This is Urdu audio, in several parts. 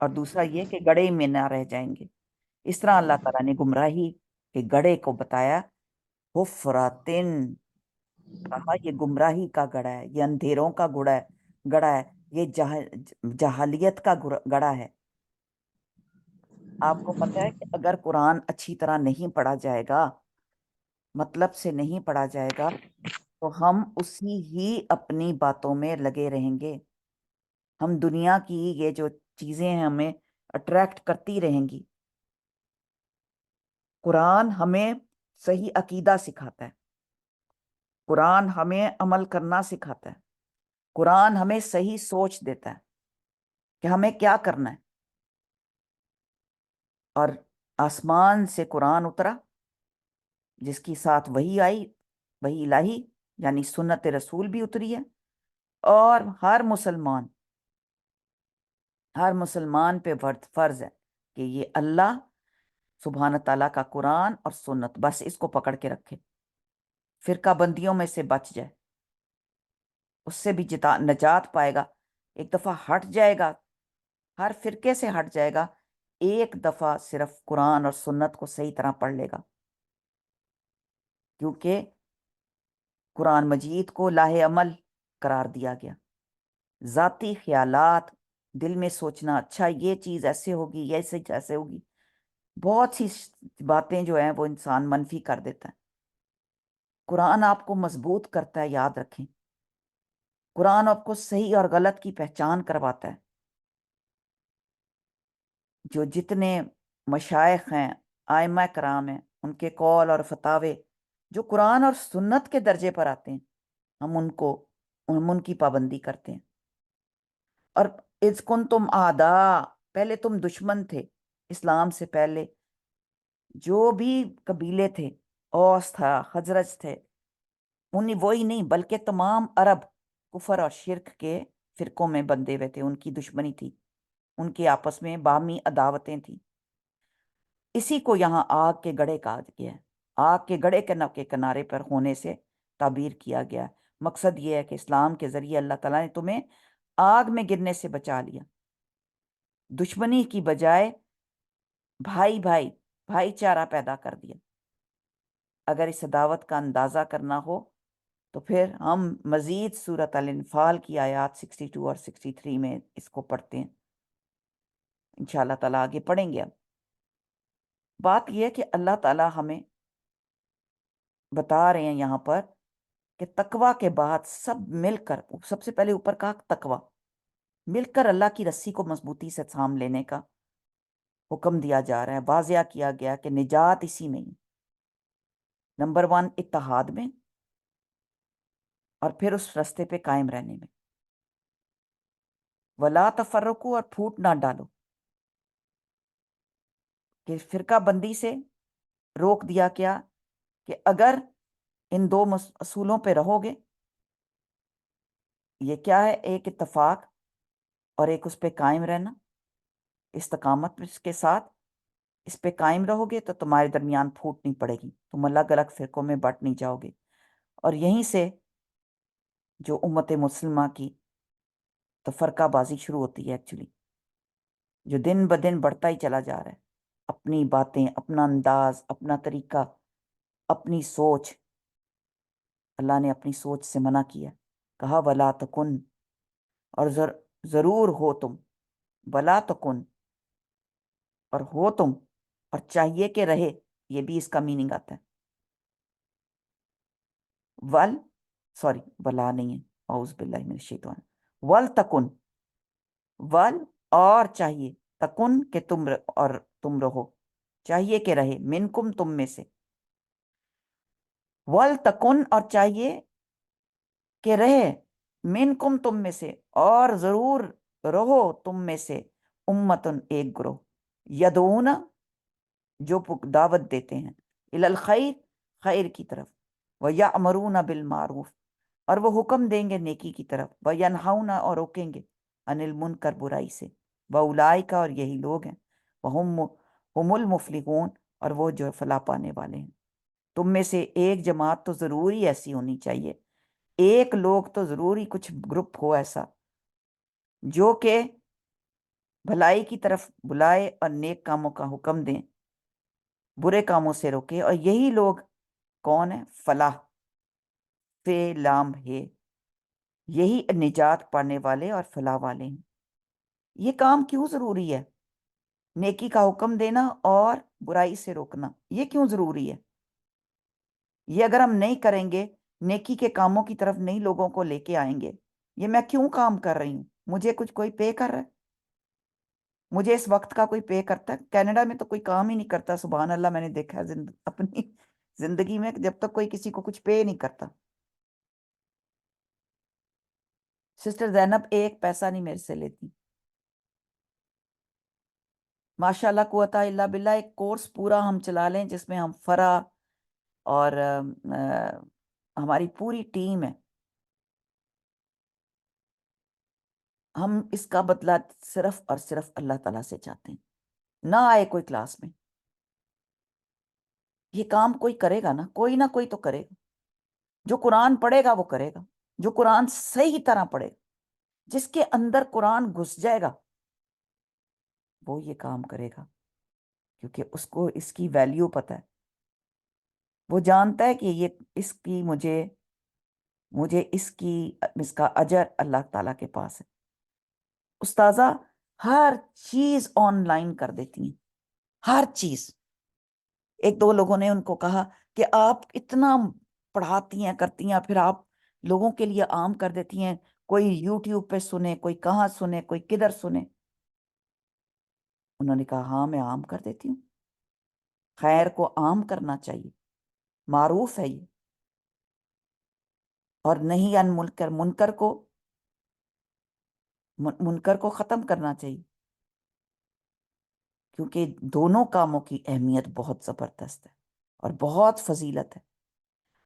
اور دوسرا یہ کہ گڑھے میں نہ رہ جائیں گے۔ اس طرح اللہ تعالیٰ نے گمراہی کے گڑھے کو بتایا، حفراتن، کہا یہ گمراہی کا گڑھا ہے، یہ اندھیروں کا گڑھا ہے، یہ جہالیت کا گڑھا ہے۔ آپ کو پتہ ہے کہ اگر قرآن اچھی طرح نہیں پڑھا جائے گا، مطلب سے نہیں پڑھا جائے گا، تو ہم اسی ہی اپنی باتوں میں لگے رہیں گے۔ ہم دنیا کی یہ جو چیزیں ہیں ہمیں اٹریکٹ کرتی رہیں گی۔ قرآن ہمیں صحیح عقیدہ سکھاتا ہے، قرآن ہمیں عمل کرنا سکھاتا ہے، قرآن ہمیں صحیح سوچ دیتا ہے کہ ہمیں کیا کرنا ہے۔ اور آسمان سے قرآن اترا، جس کی ساتھ وحی آئی، وحی الہی یعنی سنت رسول بھی اتری ہے، اور ہر مسلمان پہ فرض ہے کہ یہ اللہ سبحانہ تعالیٰ کا قرآن اور سنت، بس اس کو پکڑ کے رکھے، فرقہ بندیوں میں سے بچ جائے، اس سے بھی نجات پائے گا۔ ایک دفعہ ہٹ جائے گا، ہر فرقے سے ہٹ جائے گا، ایک دفعہ صرف قرآن اور سنت کو صحیح طرح پڑھ لے گا، کیونکہ قرآن مجید کو لاہ عمل قرار دیا گیا۔ ذاتی خیالات، دل میں سوچنا اچھا یہ چیز ایسے ہوگی، یہ ایسے ہوگی، بہت سی باتیں جو ہیں وہ انسان منفی کر دیتا ہے۔ قرآن آپ کو مضبوط کرتا ہے، یاد رکھیں، قرآن آپ کو صحیح اور غلط کی پہچان کرواتا ہے۔ جو جتنے مشائخ ہیں، آئمہ کرام ہیں، ان کے قول اور فتاوے جو قرآن اور سنت کے درجے پر آتے ہیں، ہم ان کی پابندی کرتے ہیں۔ اور اذ کنتم اعداء، پہلے تم دشمن تھے، اسلام سے پہلے جو بھی قبیلے تھے، اوس تھا، خزرج تھے، وہی نہیں بلکہ تمام عرب کفر اور شرک کے فرقوں میں بندے ہوئے تھے، ان کی دشمنی تھی، ان کے آپس میں باہمی عداوتیں تھیں۔ اسی کو یہاں آگ کے گڑھے کہا گیا ہے، آگ کے گڑھے کے کنارے پر ہونے سے تعبیر کیا گیا ہے۔ مقصد یہ ہے کہ اسلام کے ذریعے اللہ تعالیٰ نے تمہیں آگ میں گرنے سے بچا لیا، دشمنی کی بجائے بھائی چارہ پیدا کر دیا۔ اگر اس عداوت کا اندازہ کرنا ہو تو پھر ہم مزید سورۃ الانفال کی آیات 62 اور 63 میں اس کو پڑھتے ہیں، انشاءاللہ تعالیٰ آگے پڑھیں گے۔ اب بات یہ ہے کہ اللہ تعالیٰ ہمیں بتا رہے ہیں یہاں پر کہ تقوی کے بعد سب مل کر، سب سے پہلے اوپر کہا تقوی، مل کر اللہ کی رسی کو مضبوطی سے تھام لینے کا حکم دیا جا رہا ہے، واضح کیا گیا کہ نجات اسی میں ہی، نمبر 1 اتحاد میں، اور پھر اس رستے پہ قائم رہنے میں۔ ولا تفرقوا، اور پھوٹ نہ ڈالو، کہ فرقہ بندی سے روک دیا کیا کہ اگر ان دو اصولوں پہ رہو گے، یہ کیا ہے، ایک اتفاق اور ایک اس پہ قائم رہنا، استقامت کے ساتھ اس پہ قائم رہو گے تو تمہارے درمیان پھوٹ نہیں پڑے گی، تم الگ الگ فرقوں میں بٹ نہیں جاؤ گے۔ اور یہیں سے جو امت مسلمہ کی تفرقہ بازی شروع ہوتی ہے، ایکچولی جو دن بدن بڑھتا ہی چلا جا رہا ہے، اپنی باتیں، اپنا انداز، اپنا طریقہ، اپنی سوچ۔ اللہ نے اپنی سوچ سے منع کیا، کہا ولا تکن، اور ضرور ہو تم، ولا تکن، اور ہو تم، اور چاہیے کہ رہے، یہ بھی اس کا میننگ آتا ہے۔ ولا نہیں ہے، اعوذ باللہ من الشیطان، ول تکن، ول اور چاہیے، تکن کہ تم رہو، چاہیے کہ رہے، منکم تم میں سے، ول تکن اور چاہیے کہ رہے، منکم تم میں سے، اور ضرور رہو تم میں سے، امتن ایک گروہ، یدعون جو دعوت دیتے ہیں، الی الخیر خیر کی طرف، ویأمرون بالمعروف اور وہ حکم دیں گے نیکی کی طرف، وینہون اور روکیں گے عن المنکر برائی سے، واولئک اور یہی لوگ ہیں، ہم المفلحون اور وہ جو فلاح پانے والے ہیں۔ تم میں سے ایک جماعت تو ضروری ایسی ہونی چاہیے، ایک لوگ تو ضروری، کچھ گروپ ہو ایسا جو کہ بھلائی کی طرف بلائے اور نیک کاموں کا حکم دیں، برے کاموں سے روکے، اور یہی لوگ کون ہیں؟ فلاح، فے لام ہے، یہی نجات پانے والے اور فلاح والے ہیں۔ یہ کام کیوں ضروری ہے؟ نیکی کا حکم دینا اور برائی سے روکنا، یہ کیوں ضروری ہے؟ یہ اگر ہم نہیں کریں گے، نیکی کے کاموں کی طرف نہیں لوگوں کو لے کے آئیں گے، یہ میں کیوں کام کر رہی ہوں؟ مجھے کچھ کوئی پے کر رہا ہے؟ مجھے اس وقت کا کوئی پے کرتا ہے؟ کینیڈا میں تو کوئی کام ہی نہیں کرتا، سبحان اللہ، میں نے دیکھا ہے اپنی زندگی میں، جب تک کوئی کسی کو کچھ پے نہیں کرتا۔ سسٹر زینب ایک پیسہ نہیں میرے سے لیتی، ماشاء اللہ قوت الا باللہ۔ ایک کورس پورا ہم چلا لیں جس میں ہم فرا اور ہماری پوری ٹیم ہے، ہم اس کا بدلہ صرف اور صرف اللہ تعالیٰ سے چاہتے ہیں۔ نہ آئے کوئی کلاس میں، یہ کام کوئی کرے گا نا، کوئی نہ کوئی تو کرے گا۔ جو قرآن پڑھے گا وہ کرے گا، جو قرآن صحیح طرح پڑھے گا، جس کے اندر قرآن گھس جائے گا وہ یہ کام کرے گا، کیونکہ اس کو اس کی ویلیو پتہ ہے۔ وہ جانتا ہے کہ یہ مجھے اس کا اجر اللہ تعالیٰ کے پاس ہے۔ استاذہ ہر چیز آن لائن کر دیتی ہیں، ہر چیز۔ ایک دو لوگوں نے ان کو کہا کہ آپ اتنا پڑھاتی ہیں کرتی ہیں، پھر آپ لوگوں کے لیے عام کر دیتی ہیں، کوئی یوٹیوب پہ سنے، کوئی کہاں سنے، کوئی کدھر سنے۔ انہوں نے کہا ہاں میں عام کر دیتی ہوں، خیر کو عام کرنا چاہیے، معروف ہے یہ، اور نہیں ان منکر کو ختم کرنا چاہیے، کیونکہ دونوں کاموں کی اہمیت بہت زبردست ہے اور بہت فضیلت ہے۔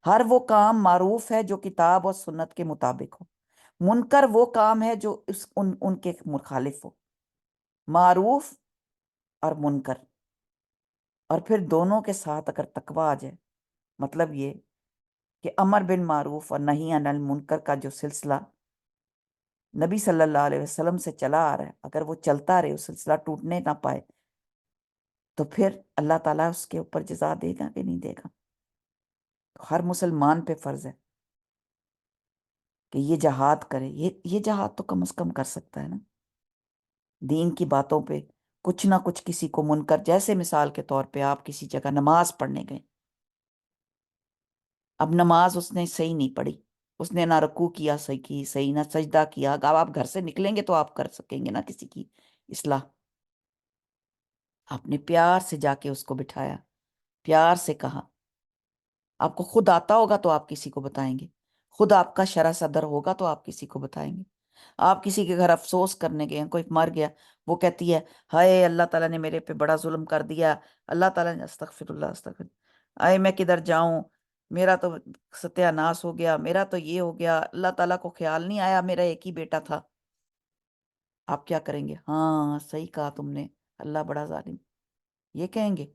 ہر وہ کام معروف ہے جو کتاب اور سنت کے مطابق ہو، منکر وہ کام ہے جو ان کے مخالف ہو۔ معروف اور منکر، اور پھر دونوں کے ساتھ اگر تقوی آ جائے، مطلب یہ کہ امر بن معروف اور نہی عن المنکر کا جو سلسلہ نبی صلی اللہ علیہ وسلم سے چلا آ رہا ہے، اگر وہ چلتا رہے، وہ سلسلہ ٹوٹنے نہ پائے، تو پھر اللہ تعالیٰ اس کے اوپر جزا دے گا کہ نہیں دے گا؟ ہر مسلمان پہ فرض ہے کہ یہ جہاد کرے، یہ جہاد تو کم از کم کر سکتا ہے نا، دین کی باتوں پہ کچھ نہ کچھ کسی کو منکر، جیسے مثال کے طور پہ آپ کسی جگہ نماز پڑھنے گئے، اب نماز اس نے صحیح نہیں پڑھی، اس نے نہ رکوع کیا صحیح نہ سجدہ کیا، اب آپ گھر سے نکلیں گے تو آپ کر سکیں گے نا کسی کی اصلاح؟ آپ نے پیار سے جا کے اس کو بٹھایا، پیار سے کہا۔ آپ کو خود آتا ہوگا تو آپ کسی کو بتائیں گے، خود آپ کا شرح صدر ہوگا تو آپ کسی کو بتائیں گے۔ آپ کسی کے گھر افسوس کرنے گئے ہیں، کوئی مر گیا، وہ کہتی ہے ہائے اللہ تعالیٰ نے میرے پہ بڑا ظلم کر دیا، اللہ تعالیٰ نے، استغفر اللہ استغفر، آئے میں کدھر جاؤں، میرا تو ستیہ ناس ہو گیا، میرا تو یہ ہو گیا، اللہ تعالیٰ کو خیال نہیں آیا میرا ایک ہی بیٹا تھا۔ آپ کیا کریں گے؟ ہاں صحیح کہا تم نے، اللہ بڑا ظالم، یہ کہیں گے؟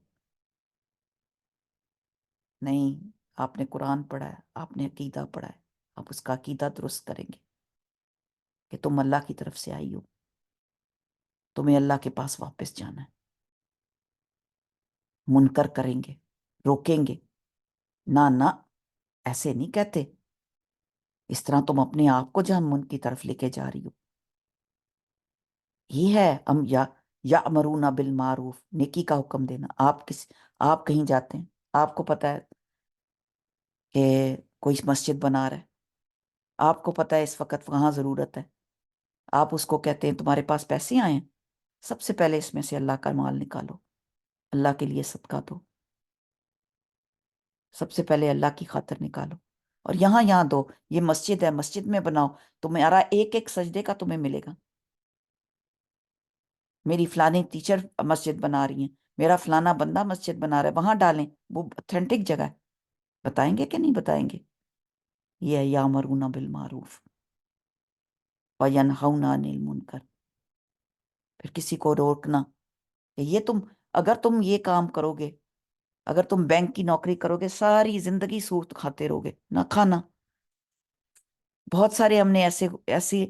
نہیں، آپ نے قرآن پڑھا ہے، آپ نے عقیدہ پڑھا ہے، آپ اس کا عقیدہ درست کریں گے کہ تم اللہ کی طرف سے آئی ہو، تمہیں اللہ کے پاس واپس جانا ہے۔ منکر کریں گے، روکیں گے، نہ نہ ایسے نہیں کہتے، اس طرح تم اپنے آپ کو جہنم کی طرف لے کے جا رہی ہو۔ یہ ہے یا امرون بالمعروف، نیکی کا حکم دینا۔ آپ کہیں جاتے ہیں، آپ کو پتا ہے کہ کوئی مسجد بنا رہا ہے، آپ کو پتا ہے اس وقت وہاں ضرورت ہے، آپ اس کو کہتے ہیں تمہارے پاس پیسے آئے ہیں، سب سے پہلے اس میں سے اللہ کا مال نکالو، اللہ کے لیے صدقہ دو، سب سے پہلے اللہ کی خاطر نکالو، اور یہاں دو، یہ مسجد ہے، مسجد میں بناؤ، تمہارا ایک ایک سجدے کا تمہیں ملے گا۔ میری فلانی ٹیچر مسجد بنا رہی ہیں، میرا فلانا بندہ مسجد بنا رہا ہے، وہاں ڈالیں، وہ اتھینٹک جگہ ہے، بتائیں گے کہ نہیں بتائیں گے؟ یہ ہے یامرون بالمعروف وینہون عن المنکر، پھر کسی کو روکنا کہ اگر تم یہ کام کرو گے، اگر تم بینک کی نوکری کرو گے، ساری زندگی سود کھاتے رہو گے، نہ کھانا۔ بہت سارے ہم نے ایسے ایسے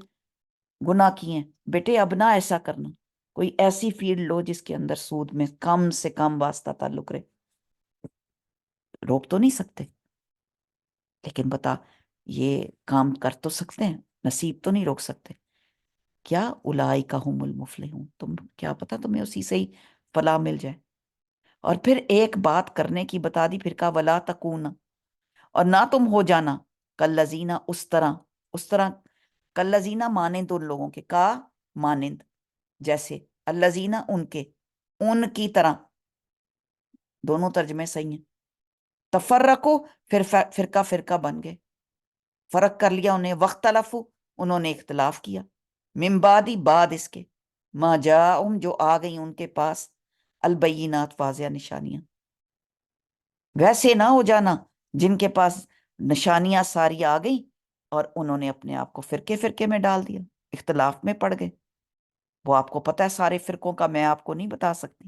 گناہ کیے ہیں، بیٹے اب نہ ایسا کرنا، کوئی ایسی فیلڈ لو جس کے اندر سود میں کم سے کم واسطہ تعلق رہے. روک تو نہیں سکتے، لیکن بتا یہ کام کر تو سکتے ہیں، نصیب تو نہیں روک سکتے. کیا اولئک هم المفلحون، تم کیا پتا تمہیں اسی سے ہی فلاح مل جائے. اور پھر ایک بات کرنے کی بتا دی، پھر کہا ولا تکون، اور نہ تم ہو جانا کالذین، اس طرح کالذین مانند ان لوگوں کے، کا مانند جیسے، الذین ان کی طرح، دونوں ترجمے صحیح ہیں. تفرقو، پھر فرقہ فرقہ بن گئے، فرق کر لیا انہیں، وختلفو، انہوں نے اختلاف کیا، من بعد، بعد اس کے، ما جاءہم، جو آ گئی ان کے پاس، البینات، واضح نشانیاں. ویسے نہ ہو جانا جن کے پاس نشانیاں ساری آ گئی اور انہوں نے اپنے آپ کو فرقے فرقے میں ڈال دیا، اختلاف میں پڑ گئے. وہ آپ کو پتہ ہے سارے فرقوں کا، میں آپ کو نہیں بتا سکتی.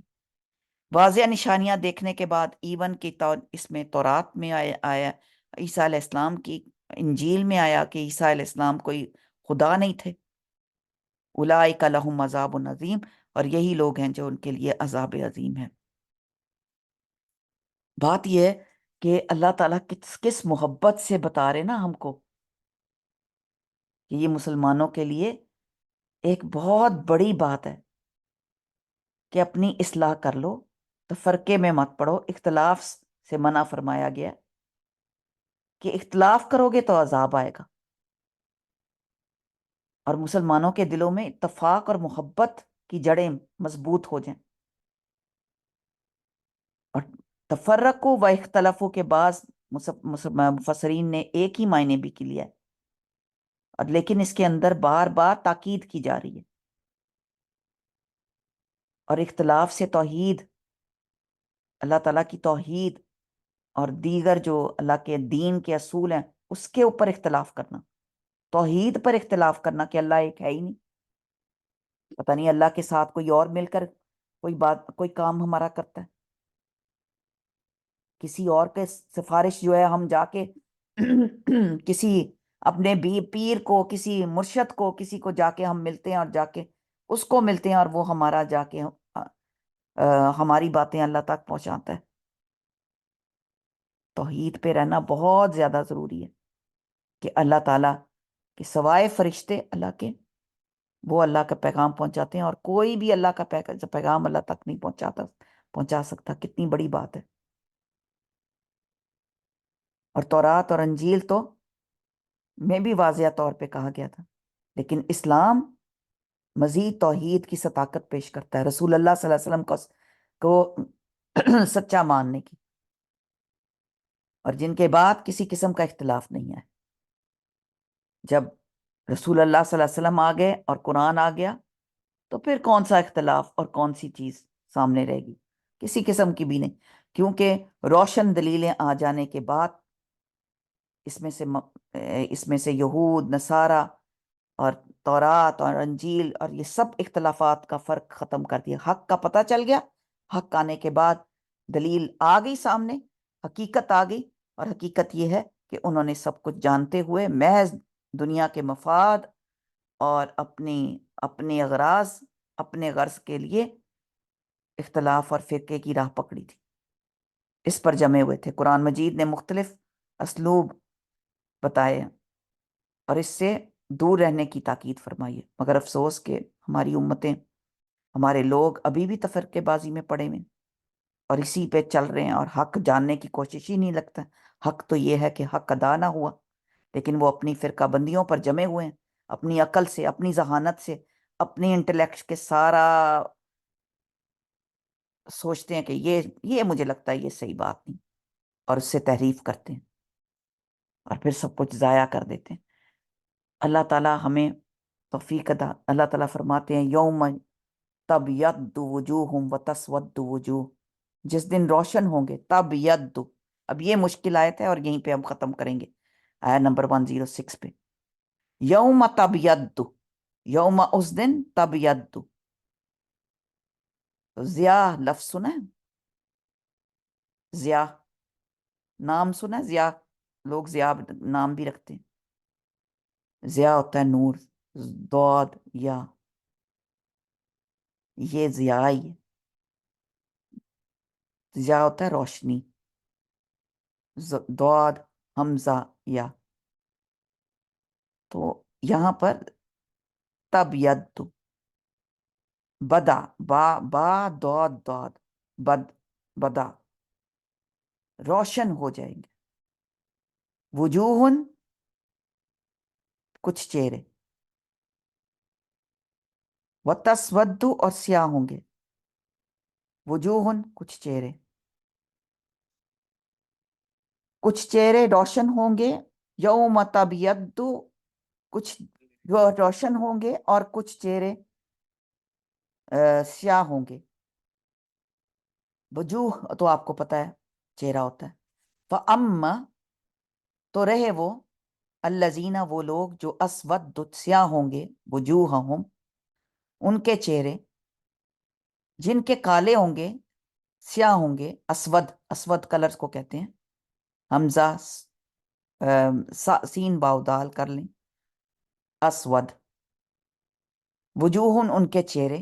واضح نشانیاں دیکھنے کے بعد، ایون کی اس میں تورات میں آیا، عیسیٰ علیہ السلام کی انجیل میں آیا کہ عیسیٰ علیہ السلام کوئی خدا نہیں تھے. اولئک لہم عذاب عظیم، اور یہی لوگ ہیں جو ان کے لیے عذاب عظیم ہے. بات یہ ہے کہ اللہ تعالیٰ کس محبت سے بتا رہے نا ہم کو کہ یہ مسلمانوں کے لیے ایک بہت بڑی بات ہے کہ اپنی اصلاح کر لو، تفرقے میں مت پڑو. اختلاف سے منع فرمایا گیا کہ اختلاف کرو گے تو عذاب آئے گا. اور مسلمانوں کے دلوں میں اتفاق اور محبت کی جڑیں مضبوط ہو جائیں. اور تفرقو و اختلافوں کے بعض مفسرین نے ایک ہی معنی بھی کی لیا ہے، اور لیکن اس کے اندر بار بار تاکید کی جا رہی ہے. اور اختلاف سے توحید، اللہ تعالیٰ کی توحید اور دیگر جو اللہ کے دین کے اصول ہیں اس کے اوپر اختلاف کرنا، توحید پر اختلاف کرنا کہ اللہ ایک ہے ہی نہیں، پتہ نہیں اللہ کے ساتھ کوئی اور مل کر کوئی کام ہمارا کرتا ہے، کسی اور کے سفارش جو ہے ہم جا کے کسی اپنے پیر کو، کسی مرشد کو، کسی کو جا کے ہم ملتے ہیں، اور جا کے اس کو ملتے ہیں اور وہ ہمارا جا کے ہماری باتیں اللہ تک پہنچاتا ہے. توحید پہ رہنا بہت زیادہ ضروری ہے کہ اللہ تعالیٰ کے سوائے فرشتے اللہ کے، وہ اللہ کا پیغام پہنچاتے ہیں، اور کوئی بھی اللہ کا پیغام اللہ تک نہیں پہنچا سکتا. کتنی بڑی بات ہے. اور تورات اور انجیل تو میں بھی واضح طور پہ کہا گیا تھا، لیکن اسلام مزید توحید کی صداقت پیش کرتا ہے، رسول اللہ صلی اللہ علیہ وسلم کو سچا ماننے کی، اور جن کے بعد کسی قسم کا اختلاف نہیں ہے. جب رسول اللہ صلی اللہ علیہ وسلم آ گئے اور قرآن آ گیا تو پھر کون سا اختلاف اور کون سی چیز سامنے رہے گی؟ کسی قسم کی بھی نہیں، کیونکہ روشن دلیلیں آ جانے کے بعد اس میں سے یہود، نصارہ اور تورات اور انجیل اور یہ سب اختلافات کا فرق ختم کر دیا. حق کا پتہ چل گیا، حق آنے کے بعد دلیل آ گئی سامنے، حقیقت آ گئی، اور حقیقت یہ ہے کہ انہوں نے سب کچھ جانتے ہوئے محض دنیا کے مفاد اور اپنے اغراض، اپنے غرض کے لیے اختلاف اور فرقے کی راہ پکڑی تھی، اس پر جمے ہوئے تھے. قرآن مجید نے مختلف اسلوب بتائے اور اس سے دور رہنے کی تاکید فرمائی ہے، مگر افسوس کہ ہماری امتیں، ہمارے لوگ ابھی بھی تفرقے بازی میں پڑے ہوئے اور اسی پہ چل رہے ہیں، اور حق جاننے کی کوشش ہی نہیں لگتا. حق تو یہ ہے کہ حق ادا نہ ہوا، لیکن وہ اپنی فرقہ بندیوں پر جمے ہوئے ہیں، اپنی عقل سے، اپنی ذہانت سے، اپنی انٹلیکٹ کے سارا سوچتے ہیں کہ یہ مجھے لگتا ہے یہ صحیح بات نہیں، اور اس سے تحریف کرتے ہیں اور پھر سب کچھ ضائع کر دیتے ہیں. اللہ تعالیٰ ہمیں توفیق عطا. اللہ تعالیٰ فرماتے ہیں یوم تبیض وجوہ وتسود وجوہ، جس دن روشن ہوں گے، تبیض. اب یہ مشکل آیت ہے اور یہیں پہ ہم ختم کریں گے، آیت نمبر 106 پہ. یوم تبیض، یوم اس دن، تبیض، ضیاء لفظ سنا ہے؟ ضیاء نام سنا ہے؟ ضیاء، لوگ ضیاء نام بھی رکھتے ہیں. ضیاء ہوتا ہے نور، ضاد یا. یہ ضیاء ہی ہے. ضیاء ہوتا ہے روشنی. ضاد حمزہ یا. تو یہاں پر تب بدا با با داد داد بدا روشن ہو جائیں گے. وجوہن کچھ چہرے. وتسود اور سیاہ ہوں گے. وجوہن کچھ چہرے. کچھ چہرے روشن ہوں گے. یوم تبیض کچھ روشن ہوں گے اور کچھ چہرے سیاہ ہوں گے. وجوہ تو آپ کو پتا ہے چہرہ ہوتا ہے. فَأَمَّا تو رہے وہ الذین وہ لوگ جو اسود سیاہ ہوں گے. وجوہہم ان کے چہرے جن کے کالے ہوں گے سیاہ ہوں گے. اسود کلرز کو کہتے ہیں. حمزہ سین باؤ دال کر لیں. اسود. وجوہن ان کے چہرے.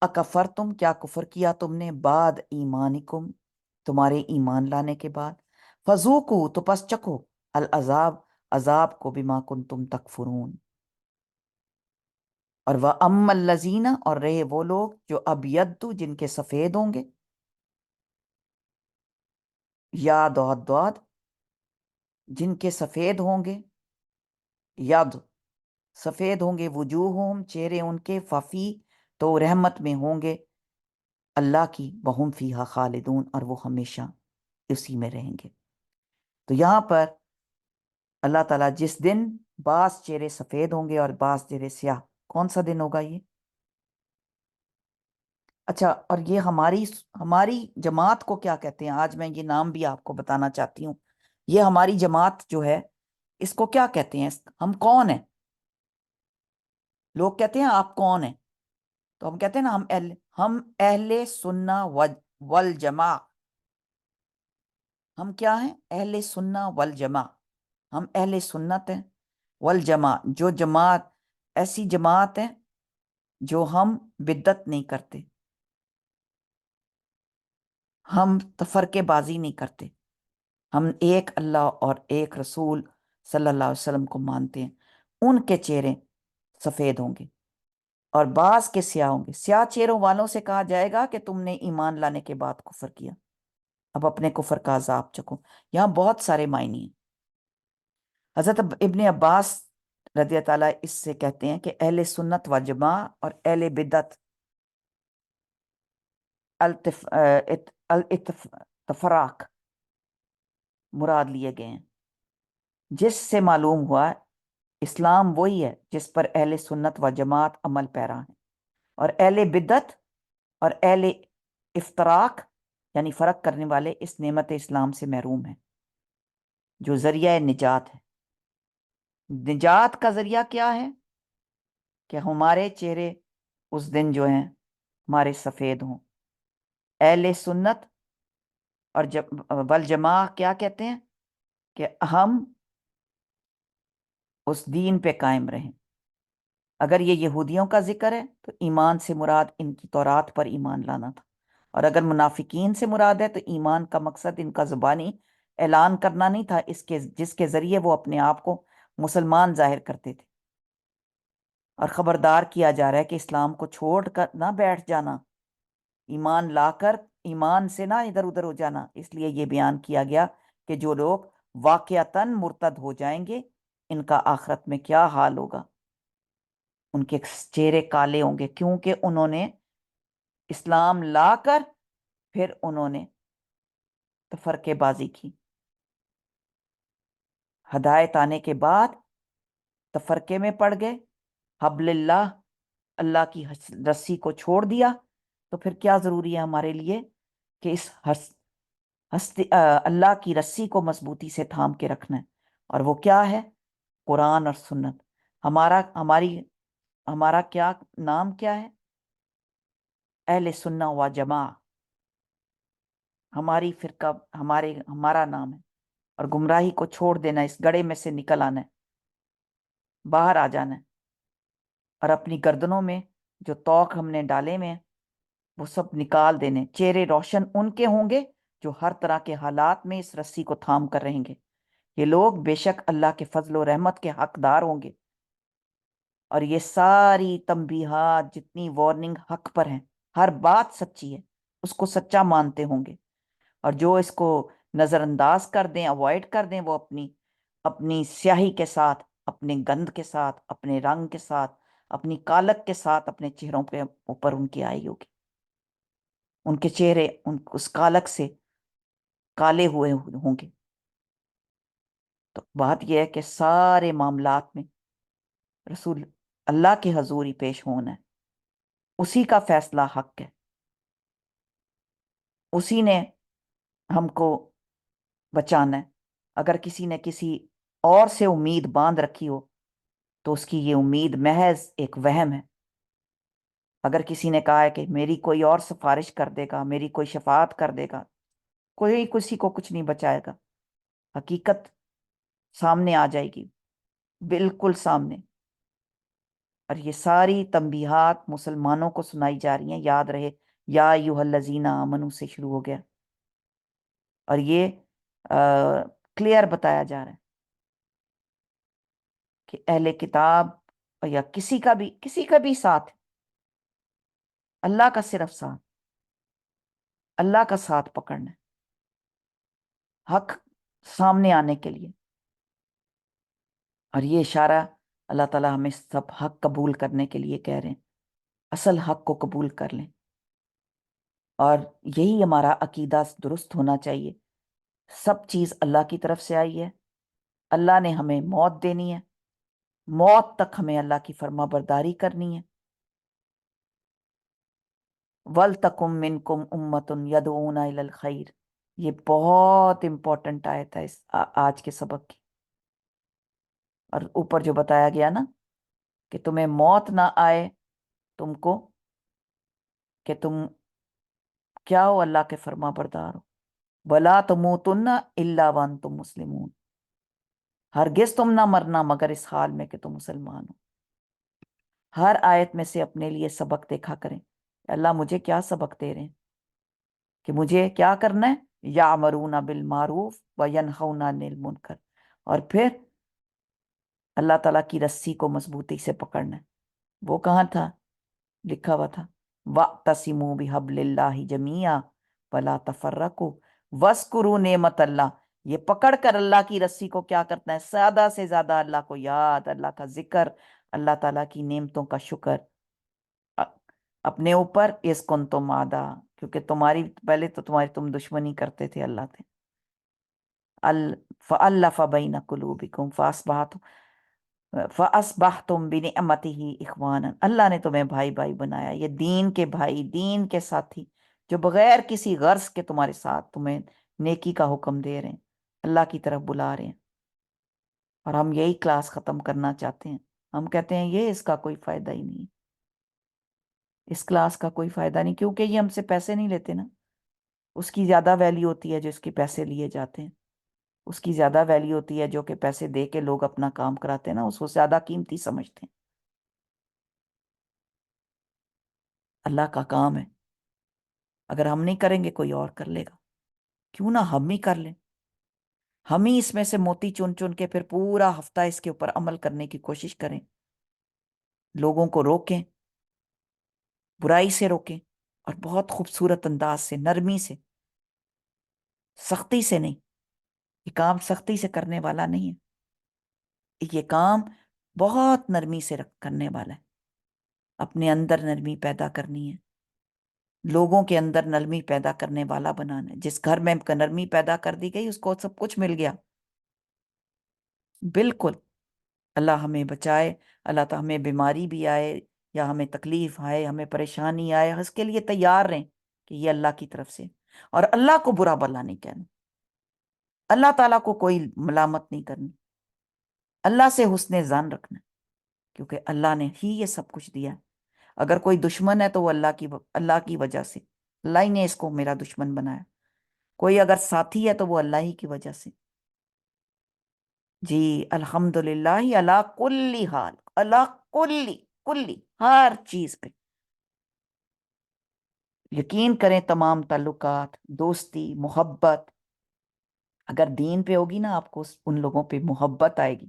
اکفر تم کیا کفر کیا تم نے بعد ایمانکم تمہارے ایمان لانے کے بعد. فذوقوا تو پس چکھو العذاب عذاب کو بما کنتم تکفرون. اور وَأَمَّا الَّذِينَ اور رہے وہ لوگ جو ابیض جن کے سفید ہوں گے. یا دعد جن کے سفید ہوں گے. ید سفید ہوں گے. وجوہہم چہرے ان کے. ففی تو رحمت میں ہوں گے اللہ کی. وہم فیہا خالدون اور وہ ہمیشہ اسی میں رہیں گے. تو یہاں پر اللہ تعالیٰ جس دن بعض چہرے سفید ہوں گے اور بعض چہرے سیاہ. کون سا دن ہوگا یہ؟ اچھا اور یہ ہماری جماعت کو کیا کہتے ہیں؟ آج میں یہ نام بھی آپ کو بتانا چاہتی ہوں. یہ ہماری جماعت جو ہے اس کو کیا کہتے ہیں؟ ہم کون ہیں؟ لوگ کہتے ہیں آپ کون ہیں؟ تو ہم کہتے ہیں نا ہم اہل سنہ والجماع. ہم کیا ہیں؟ اہل سنہ والجماع. ہم اہل سنت ہیں. والجماع جو جماعت ایسی جماعت ہے جو ہم بدعت نہیں کرتے. ہم تفرقے بازی نہیں کرتے. ہم ایک اللہ اور ایک رسول صلی اللہ علیہ وسلم کو مانتے ہیں. ان کے چہرے سفید ہوں گے اور بعض کے سیاہ ہوں گے. سیاہ چہروں والوں سے کہا جائے گا کہ تم نے ایمان لانے کے بعد کفر کیا. اب اپنے کفر کا عذاب چکھو. یہاں بہت سارے معنی ہیں. حضرت ابن عباس رضی اللہ تعالیٰ اس سے کہتے ہیں کہ اہل سنت و جماع اور اہل بدعت الاتفاق مراد لیے گئے ہیں. جس سے معلوم ہوا اسلام وہی ہے جس پر اہل سنت و جماعت عمل پیرا ہیں. اور اہل بدعت اور اہل افتراق یعنی فرق کرنے والے اس نعمت اسلام سے محروم ہیں جو ذریعہ نجات ہے. نجات کا ذریعہ کیا ہے؟ کہ ہمارے چہرے اس دن جو ہیں ہمارے سفید ہوں. اہل سنت اور والجماع کیا کہتے ہیں؟ کہ ہم اس دین پہ قائم رہیں. اگر یہ یہودیوں کا ذکر ہے تو ایمان سے مراد ان کی تورات پر ایمان لانا تھا. اور اگر منافقین سے مراد ہے تو ایمان کا مقصد ان کا زبانی اعلان کرنا نہیں تھا جس کے ذریعے وہ اپنے آپ کو مسلمان ظاہر کرتے تھے. اور خبردار کیا جا رہا ہے کہ اسلام کو چھوڑ کر نہ بیٹھ جانا. ایمان لا کر ایمان سے نہ ادھر ادھر ہو جانا. اس لیے یہ بیان کیا گیا کہ جو لوگ واقعتاً مرتد ہو جائیں گے ان کا آخرت میں کیا حال ہوگا. ان کے چہرے کالے ہوں گے کیونکہ انہوں نے اسلام لا کر پھر انہوں نے تفرقے بازی کی. ہدایت آنے کے بعد تفرقے میں پڑ گئے. حبل اللہ کی رسی کو چھوڑ دیا. تو پھر کیا ضروری ہے ہمارے لیے کہ اس اللہ کی رسی کو مضبوطی سے تھام کے رکھنا ہے. اور وہ کیا ہے؟ قرآن اور سنت. ہمارا کیا نام کیا ہے؟ اہل سنہ و جماع. ہماری فرقہ ہمارا نام ہے. اور گمراہی کو چھوڑ دینا. اس گڑھے میں سے نکل آنا ہے. باہر آ جانا ہے. اور اپنی گردنوں میں جو توق ہم نے ڈالے میں وہ سب نکال دینے. چہرے روشن ان کے ہوں گے جو ہر طرح کے حالات میں اس رسی کو تھام کر رہیں گے. یہ لوگ بے شک اللہ کے فضل و رحمت کے حقدار ہوں گے. اور یہ ساری تنبیہات جتنی وارننگ حق پر ہیں، ہر بات سچی ہے، اس کو سچا مانتے ہوں گے. اور جو اس کو نظر انداز کر دیں، اوائڈ کر دیں، وہ اپنی اپنی سیاہی کے ساتھ، اپنے گند کے ساتھ، اپنے رنگ کے ساتھ، اپنی کالک کے ساتھ اپنے چہروں پہ اوپر ان کی آئی ہوگی. ان کے چہرے اس کالک سے کالے ہوئے ہوں گے. تو بات یہ ہے کہ سارے معاملات میں رسول اللہ کے حضور ہی پیش ہونا ہے. اسی کا فیصلہ حق ہے. اسی نے ہم کو بچانا ہے. اگر کسی نے کسی اور سے امید باندھ رکھی ہو تو اس کی یہ امید محض ایک وہم ہے. اگر کسی نے کہا ہے کہ میری کوئی اور سفارش کر دے گا، میری کوئی شفاعت کر دے گا، کوئی کسی کو کچھ نہیں بچائے گا. حقیقت سامنے آ جائے گی، بالکل سامنے. اور یہ ساری تنبیہات مسلمانوں کو سنائی جا رہی ہیں. یاد رہے، یا ایھا الذین آمنوا سے شروع ہو گیا. اور یہ کلیئر بتایا جا رہا ہے کہ اہل کتاب یا کسی کا بھی ساتھ، اللہ کا صرف ساتھ، اللہ کا ساتھ پکڑنا ہے حق سامنے آنے کے لیے. اور یہ اشارہ اللہ تعالیٰ ہمیں سب حق قبول کرنے کے لیے کہہ رہے ہیں. اصل حق کو قبول کر لیں. اور یہی ہمارا عقیدہ درست ہونا چاہیے. سب چیز اللہ کی طرف سے آئی ہے. اللہ نے ہمیں موت دینی ہے، موت تک ہمیں اللہ کی فرما برداری کرنی ہے. وَلْتَكُمْ مِنْكُمْ أُمَّةٌ يَدْعُونَ إِلَى الْخَيْرِ. یہ بہت امپورٹنٹ آیت ہے اس آج کے سبق کی. اور اوپر جو بتایا گیا نا کہ تمہیں موت نہ آئے تم کو، کہ تم کیا ہو، اللہ کے فرما بردار ہو. وَلَا تَمُوتُنَّ إِلَّا وَأَنْتُمْ مُسْلِمُونَ. ہرگز تم نہ مرنا مگر اس حال میں کہ تم مسلمان ہو. ہر آیت میں سے اپنے لیے سبق دیکھا کریں. اللہ مجھے کیا سبق دے رہے ہیں کہ مجھے کیا کرنا ہے؟ یَأْمُرُونَ بِالْمَعْرُوفِ وَيَنْهَوْنَ عَنِ الْمُنکَرِ. اور پھر اللہ تعالیٰ کی رسی کو مضبوطی سے پکڑنا ہے. وہ کہاں تھا لکھا ہوا تھا؟ وَاعْتَصِمُوا بِحَبْلِ اللَّهِ جَمِيعًا وَلَا تَفَرَّقُوا وَاذْكُرُوا نِعْمَتَ اللَّهِ. یہ پکڑ کر اللہ کی رسی کو کیا کرنا ہے؟ زیادہ سے زیادہ اللہ کو یاد، اللہ کا ذکر، اللہ تعالیٰ کی نعمتوں کا شکر اپنے اوپر. اس کن تم آدا، کیونکہ پہلے تو تم دشمنی کرتے تھے اللہ سے. فَأَلَّفَ بَيْنَ قُلُوبِكُمْ فَأَصْبَحْتُمْ بِنِعْمَتِهِ إِخْوَانًا. اللہ نے تمہیں بھائی بھائی بنایا. یہ دین کے بھائی، دین کے ساتھی جو بغیر کسی غرض کے تمہارے ساتھ تمہیں نیکی کا حکم دے رہے ہیں، اللہ کی طرف بلا رہے ہیں. اور ہم یہی کلاس ختم کرنا چاہتے ہیں. ہم کہتے ہیں یہ اس کا کوئی فائدہ ہی نہیں، اس کلاس کا کوئی فائدہ نہیں، کیونکہ یہ ہم سے پیسے نہیں لیتے نا. اس کی زیادہ ویلیو ہوتی ہے جو اس کے پیسے لیے جاتے ہیں. اس کی زیادہ ویلیو ہوتی ہے جو کہ پیسے دے کے لوگ اپنا کام کراتے ہیں نا، اس کو زیادہ قیمتی سمجھتے ہیں. اللہ کا کام ہے، اگر ہم نہیں کریں گے کوئی اور کر لے گا. کیوں نہ ہم ہی کر لیں. ہم ہی اس میں سے موتی چن چن کے پھر پورا ہفتہ اس کے اوپر عمل کرنے کی کوشش کریں، لوگوں کو روکیں، برائی سے روکیں، اور بہت خوبصورت انداز سے، نرمی سے، سختی سے نہیں. یہ کام سختی سے کرنے والا نہیں ہے، یہ کام بہت نرمی سے کرنے والا ہے. اپنے اندر نرمی پیدا کرنی ہے، لوگوں کے اندر نرمی پیدا کرنے والا بنانا ہے. جس گھر میں نرمی پیدا کر دی گئی اس کو سب کچھ مل گیا. بالکل. اللہ ہمیں بچائے. اللہ تعالیٰ ہمیں بیماری بھی آئے یا ہمیں تکلیف آئے، ہمیں پریشانی آئے، اس کے لیے تیار رہیں کہ یہ اللہ کی طرف سے. اور اللہ کو برا بلا نہیں کہنا، اللہ تعالیٰ کو کوئی ملامت نہیں کرنی، اللہ سے حسن ظن رکھنا، کیونکہ اللہ نے ہی یہ سب کچھ دیا ہے. اگر کوئی دشمن ہے تو وہ اللہ کی وجہ سے، اللہ ہی نے اس کو میرا دشمن بنایا. کوئی اگر ساتھی ہے تو وہ اللہ ہی کی وجہ سے. جی الحمدللہ اللہ کلی حال، اللہ کلی ہر چیز پہ. یقین کریں تمام تعلقات، دوستی، محبت، اگر دین پہ ہوگی نا، آپ کو ان لوگوں پہ محبت آئے گی،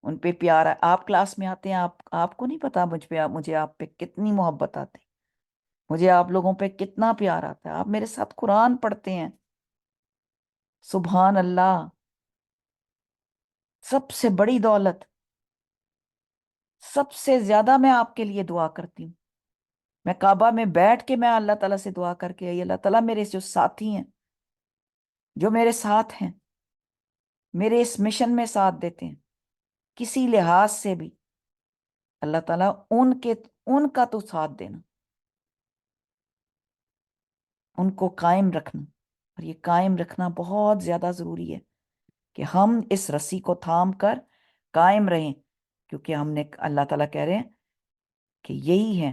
ان پہ پیار آپ کلاس میں آتے ہیں، آپ کو نہیں پتا مجھے آپ پہ کتنی محبت آتی، مجھے آپ لوگوں پہ کتنا پیار آتا ہے، آپ میرے ساتھ قرآن پڑھتے ہیں، سبحان اللہ، سب سے بڑی دولت، سب سے زیادہ میں آپ کے لیے دعا کرتی ہوں، میں کعبہ میں بیٹھ کے میں اللہ تعالیٰ سے دعا کر کے آئی، اللہ تعالیٰ میرے جو ساتھی ہیں، جو میرے ساتھ ہیں، میرے اس مشن میں ساتھ دیتے ہیں کسی لحاظ سے بھی، اللہ تعالیٰ ان کا تو ساتھ دینا، ان کو قائم رکھنا، اور یہ قائم رکھنا بہت زیادہ ضروری ہے کہ ہم اس رسی کو تھام کر قائم رہیں، کیونکہ ہم نے اللہ تعالیٰ کہہ رہے ہیں کہ یہی ہیں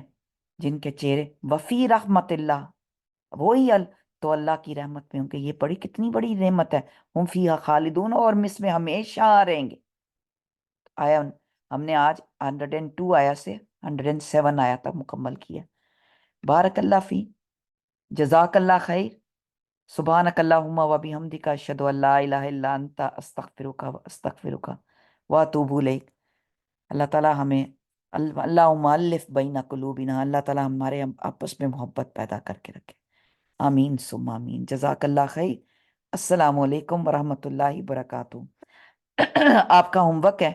جن کے چہرے وفی رحمت اللہ، وہی تو اللہ کی رحمت میں ہوں گے، یہ کتنی بڑی نعمت ہے، ہم فیہا خالدون، اور ہم اس میں ہمیشہ رہیں گے۔ آیا ہم نے آج 102 آیا سے 107 آیا تک مکمل کیا۔ بارک اللہ فی، جزاک اللہ خیر، سبحانک اللہم و بحمدک، اشہد ان لا الہ الا انت، استغفرک و استغفرک و اتوب الیک۔ اللہ تعالیٰ ہمیں اللہم الف بین قلوبنا، اللہ تعالیٰ ہمارے آپس میں محبت پیدا کر کے رکھے، آمین ثم آمین۔ جزاک اللہ خیر، السلام علیکم ورحمۃ اللہ وبرکاتہ۔ آپ کا ہوم ورک ہے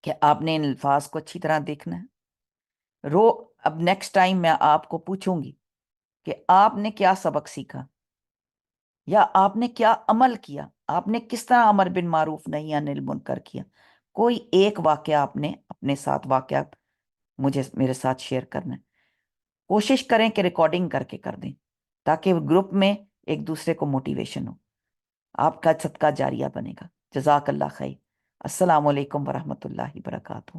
کہ آپ نے ان الفاظ کو اچھی طرح دیکھنا ہے۔ اب نیکسٹ ٹائم میں آپ کو پوچھوں گی کہ آپ نے کیا سبق سیکھا، یا آپ نے کیا عمل کیا، آپ نے کس طرح امر بن معروف نہی عن المنکر کیا، کوئی ایک واقعہ آپ نے اپنے ساتھ واقعات میرے ساتھ شیئر کرنا ہے۔ کوشش کریں کہ ریکارڈنگ کر کے کر دیں، تاکہ گروپ میں ایک دوسرے کو موٹیویشن ہو، آپ کا صدقہ جاریہ بنے گا۔ جزاک اللہ خیر، السلام علیکم ورحمۃ اللہ وبرکاتہ۔